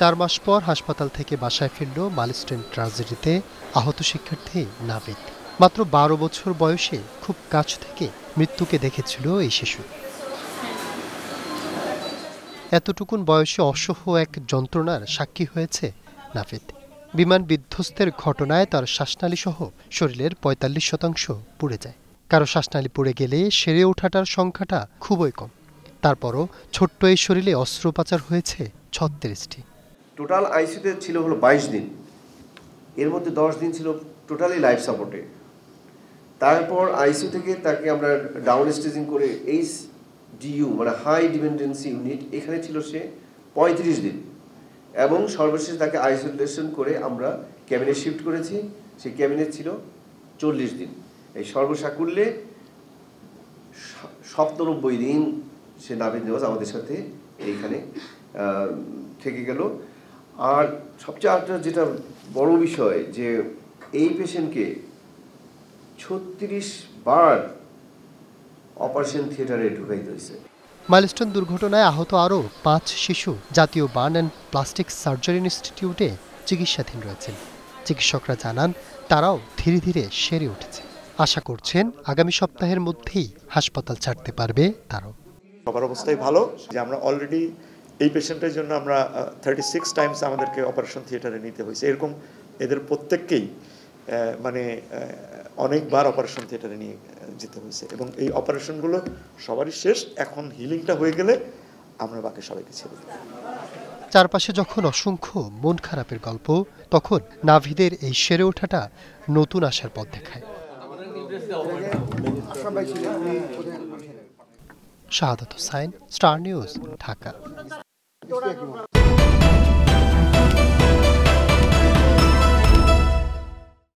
4 মাস পর হাসপাতাল থেকে বাসায় ফিরল মাইলস্টোন ট্র্যাজেডিতে আহত শিক্ষার্থী নাভিদ। মাত্র 12 বছর বয়সে খুব কাছ থেকে মৃত্যুকে দেখেছিল এই শিশু। এতটুকুন বয়সে অসহ্য এক যন্ত্রণার সাক্ষী হয়েছে নাভিদ। বিমান বিধ্বস্তের ঘটনায় তার শ্বাসনালী সহ শরীরের ৪৫% পুড়ে যায়। কারো শ্বাসনালী পুড়ে গেলে সেরে ওঠাটার সংখ্যাটা খুবই কম। তারপরও ছোট্ট এই শরীরে অস্ত্রোপচার হয়েছে ৩৬টি। টোটাল আইসিইউতে ছিল হলো 22 দিন, এর মধ্যে 10 দিন ছিল টোটালি লাইফ সাপোর্টে। তারপর আইসিইউ থেকে তাকে আমরা ডাউন স্টেজিং করে HDU মানে হাই ডিপেন্ডেন্সি ইউনিট, এখানে ছিল সে 35 দিন, এবং সর্বশেষ তাকে আইসোলেশন করে আমরা ক্যাবিনেট শিফট করেছি। সেই ক্যাবিনেট ছিল 40 দিন। এই সর্বসাকুল্যে 97 দিন সে নাভিদ নেওয়াজ আমাদের সাথে এইখানে থেকে গেল। আর সবচেয়ে যেটা বড় বিষয় যে এই পেশেন্টকে 36 বার অপারেশন থিয়েটারে ঢুকাইতে হয়েছে। মাইলস্টোন দুর্ঘটনায় আহত আরও 5 শিশু জাতীয় বার্ন অ্যান্ড প্লাস্টিক সার্জারি ইনস্টিটিউটে চিকিৎসাধীন রয়েছেন। চিকিৎসকরা জানান তারাও ধীরে ধীরে সেরে উঠেছে। আশা করছেন আগামী সপ্তাহের মধ্যেই হাসপাতাল ছাড়তে পারবে তারাও। সবার অবস্থাই ভালো, যে আমরা অলরেডি এই পেশেন্টের জন্য আমরা 36 টাইমস আমাদেরকে অপারেশন থিয়েটারে নিতে হয়েছে। এরকম এদের প্রত্যেককেই মানে অনেকবার অপারেশন থিয়েটারে নিয়ে যেতে হয়েছে, এবং এই অপারেশনগুলো সবারই শেষ। এখন হিলিংটা হয়ে গেলে আমরা বাকি সবাইকে ছেড়ে দেব। চারপাশে যখন অসংখ্য মন খারাপের গল্প, তখন নাভিদের এই সেরে ওঠাটা নতুন আশার পথ দেখায়। শাহাদাত হোসাইন, স্টার নিউজ, ঢাকা।